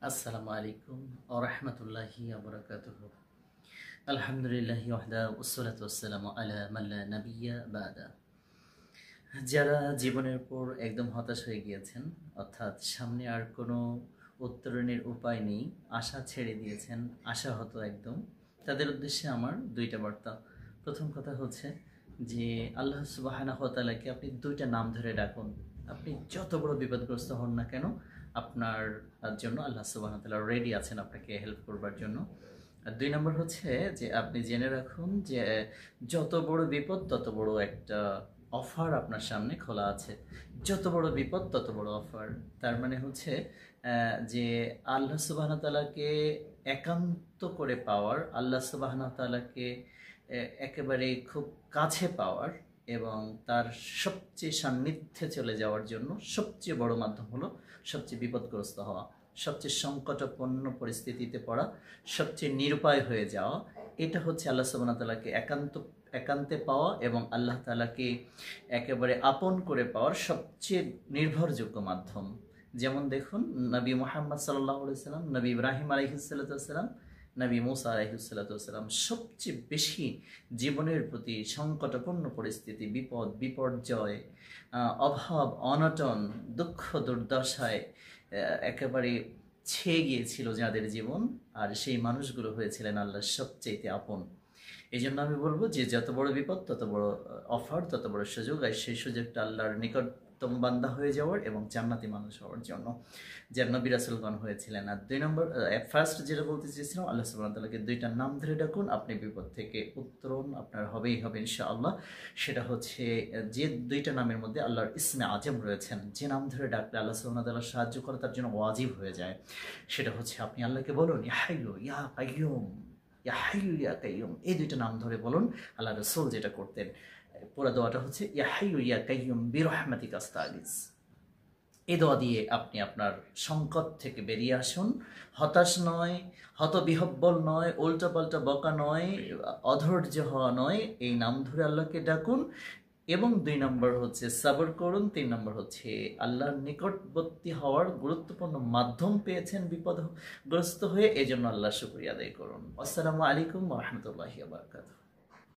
আসসালামু আলাইকুম ওয়া রাহমাতুল্লাহি ওয়া বারাকাতুহু। আলহামদুলিল্লাহি ওয়াহদা ওয়াসসালাতু ওয়াসসালামু আলা মান লা নাবিয়্যা বাদা। যারা জীবনের উপর একদম হতাশ হয়ে গিয়েছেন, অর্থাৎ সামনে আর কোনো উত্তরণের উপায় নেই, আশা ছেড়ে দিয়েছেন, আশাহত একদম, তাদের উদ্দেশ্যে আমার দুইটা বার্তা। প্রথম কথা হচ্ছে যে আল্লাহ সুবহানাহু ওয়া তাআলাকে আপনি দুইটা নাম ধরে ডাকুন। আপনি যত বড় বিপদগ্রস্ত হন না কেন, আপনার জন্য আল্লাহ সুবহানাহু ওয়া তাআলা রেডি আছেন আপনাকে হেল্প করবার জন্য। আর দুই নম্বর হচ্ছে যে আপনি জেনে রাখুন যে যত বড় বিপদ তত বড় একটা অফার আপনার সামনে খোলা আছে। যত বড় বিপদ তত বড় অফার। তার মানে হচ্ছে যে আল্লাহ সুবহানাহু ওয়া তাআলাকে একান্ত করে পাওয়ার, আল্লাহ সুবহানাহু ওয়া তাআলাকে একেবারে খুব কাছে পাওয়ার এবং তার সবচেয়ে সান্নিধ্যে চলে যাওয়ার জন্য সবচেয়ে বড় মাধ্যম হলো সবচেয়ে বিপদগ্রস্ত হওয়া, সবচেয়ে সংকটাপন্ন পরিস্থিতিতে পড়া, সবচেয়ে নিরুপায় হয়ে যাওয়া। এটা হচ্ছে আল্লাহ সুবহানাহু ওয়া তাআলাকে একান্তে পাওয়া এবং আল্লাহ তাআলাকে একেবারে আপন করে পাওয়ার সবচেয়ে নির্ভরযোগ্য মাধ্যম। যেমন দেখুন, নবী মুহাম্মদ সাল্লাল্লাহু আলাইহি সাল্লাম, নবী ইব্রাহিম আলাইহিস সালাম, নবী মুসা আলাইহিস সালাম সবচেয়ে বেশি জীবনের প্রতি সংকটাপন্ন পরিস্থিতি, বিপদ বিপর্যয়, অভাব অনটন, দুঃখ দুর্দশায় একেবারে ছেয়ে গিয়েছিল যাদের জীবন, আর সেই মানুষগুলো হয়েছিলেন আল্লাহর সবচেয়ে আপন। এই জন্য আমি বলবো যে যত বড় বিপদ তত বড় অফার, তত বড় সুযোগ, আর সেই সুযোগটা আল্লাহর নিকটতম বান্দা হয়ে যাওয়ার এবং জান্নাতি মানুষ হওয়ার জন্য, যার নবী রাসূলগণ হয়েছিলেন। আর দুই নম্বর, ফার্স্ট যেটা বলতে চেয়েছিলাম, আল্লাহ সুবহানাহু ওয়া তাআলাকে দুইটা নাম ধরে ডাকুন, আপনি বিপদ থেকে উত্তরণ আপনার হবেই হবে ইনশাআল্লাহ। সেটা হচ্ছে যে দুইটা নামের মধ্যে আল্লাহর ইসমে আজম রয়েছেন, যে নাম ধরে ডাকলে আল্লাহ সুবহানাহু ওয়া তাআলা সাহায্য করা তার জন্য ওয়াজিব হয়ে যায়। সেটা হচ্ছে আপনি আল্লাহকে বলুন, ইয়া হাইয়্যু ইয়া কাইয়্যুম, ইয়া হাইয়্যু ইয়া কাইয়্যুম। এই দুইটা নাম ধরে বলুন। আল্লাহ রাসূল যেটা করতেন, পুরো দোয়াটা হচ্ছে ইয়া হাইয়্যু ইয়া কাইয়্যুম বিরহমাতিকা আস্তাগিস। এই দোয়া দিয়ে আপনি আপনার সংকট থেকে বেরিয়ে আসুন। হতাশ নয়, হতবিহব্বল নয়, উল্টাপাল্টা বকা নয়, অধৈর্য হওয়া নয়, এই নাম ধরে আল্লাহকে ডাকুন। এবং দুই নম্বর হচ্ছে সবর করুন। তিন নম্বর হচ্ছে আল্লাহর নিকটবর্তী হওয়ার গুরুত্বপূর্ণ মাধ্যম পেয়েছেন বিপদগ্রস্ত হয়ে, এই জন্য আল্লাহর শুকরিয়া আদায় করুন। আসসালামু আলাইকুম ওয়া রাহমাতুল্লাহি ওয়া বারাকাতুহু।